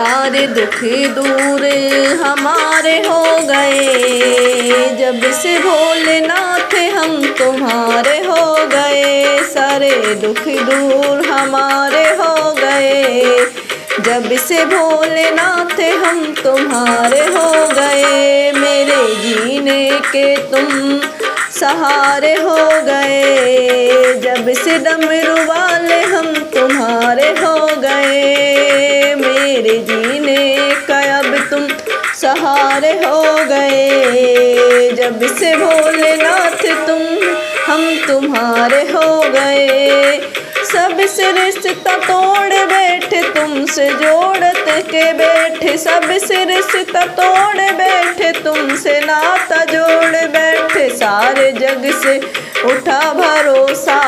सारे दुख दूर हमारे हो गए, जब से भोलेनाथ हम तुम्हारे हो गए। सारे दुख दूर हमारे हो गए, जब से भोलेनाथ हम तुम्हारे हो गए। मेरे जीने के तुम सहारे हो गए, जब से डमरू वाले हम तुम्हारे हो गए। मेरे जीने का अब तुम सहारे हो गए, जब से भोलेनाथ हम तुम्हारे हो गए। सबसे रिश्ता तोड़ बैठे तुमसे जोड़त के बैठे, सबसे रिश्ता तोड़ बैठे तुमसे नाता जोड़ बैठे। सारे जग से उठा भरोसा,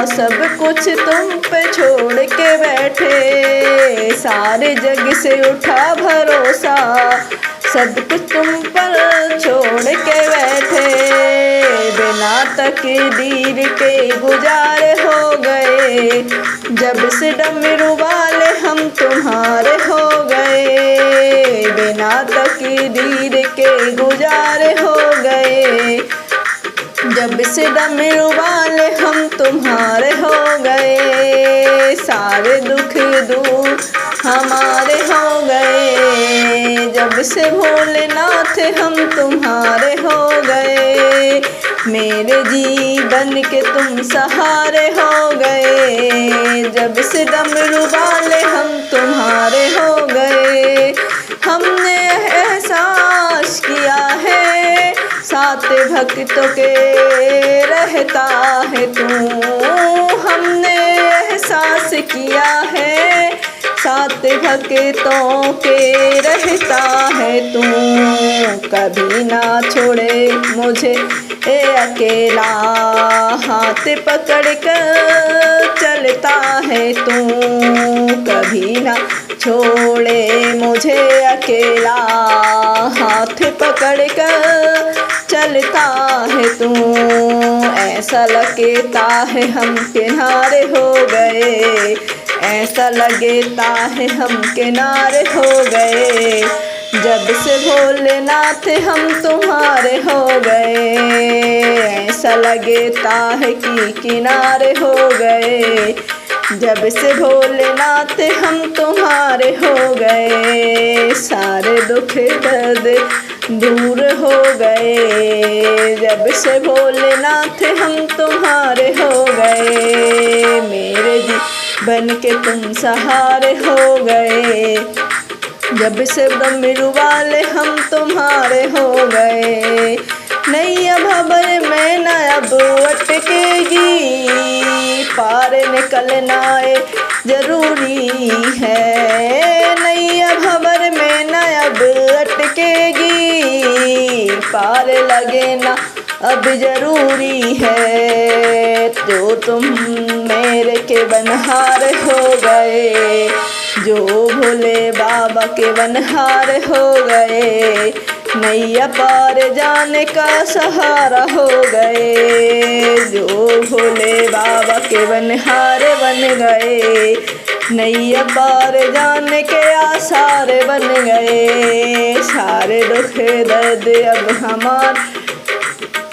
सब कुछ तुम पे छोड़ के बैठे। सारे जग से उठा भरोसा, सब कुछ तुम पर छोड़ के बैठे। बिना तकदीर के गुजारे हो गए, जब से डमरू वाले हम तुम्हारे हो गए। बिना तकदीर के गुजारे हो गए, जब से डमरू वाले हम तुम्हारे हो गए। सारे दुख दूर हमारे हो गए, जब से भोलेनाथ हम तुम्हारे हो गए। मेरे जीवन के तुम सहारे हो गए, जब से डमरू वाले हम तुम्हारे हो गए। हमने एहसास किया है साथ भक्तों के रहता है तू, हमने एहसास किया है साथ भक्तों के रहता है तू। कभी ना छोड़े मुझे ए अकेला, हाथ पकड़ कर चलता है तू। कभी ना छोड़े मुझे अकेला, हाथ पकड़ कर चलता है तू। ऐसा लगता है हम किनारे हो गए, ऐसा लगता है हम किनारे हो गए, जब से भोलेनाथ हम तुम्हारे हो गए। ऐसा लगता है कि किनारे हो गए, जब से भोलेनाथ हम तुम्हारे हो गए। सारे दुख दर्द दूर हो गए, जब से भोलेनाथ हम तुम्हारे हो गए। मेरे जीवन के तुम सहारे हो गए, जब से डमरू वाले हम तुम्हारे हो गए। नैया भंवर में न अब अटकेगी, पार निकलना जरूरी है। नैया भंवर में न अब अटकेगी, पार लगे ना अब जरूरी है। तो तुम मेरे के बनहार हो गए, जो भोले बाबा के बनहार हो गए। नैया पार जाने का सहारा हो गए, जो भोले बाबा के बनहार बन गए। नैया पार जाने के आसार बन गए। सारे दुख दर्द अब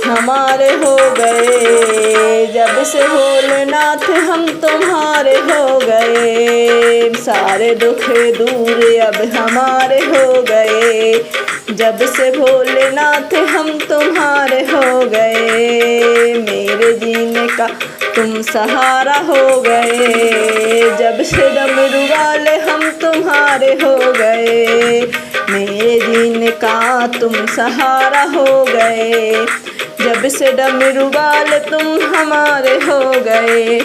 हमारे हो गए, जब से भोलेनाथ हम तुम्हारे हो गए। सारे दुख दूर अब हमारे हो गए, जब से भोलेनाथ हम तुम्हारे हो गए। मेरे जीने का तुम सहारा हो गए, जब से डमरू वाले हम तुम्हारे हो गए। मेरे जीने का तुम सहारा हो गए, जब से डमरू वाले तुम हमारे हो गए।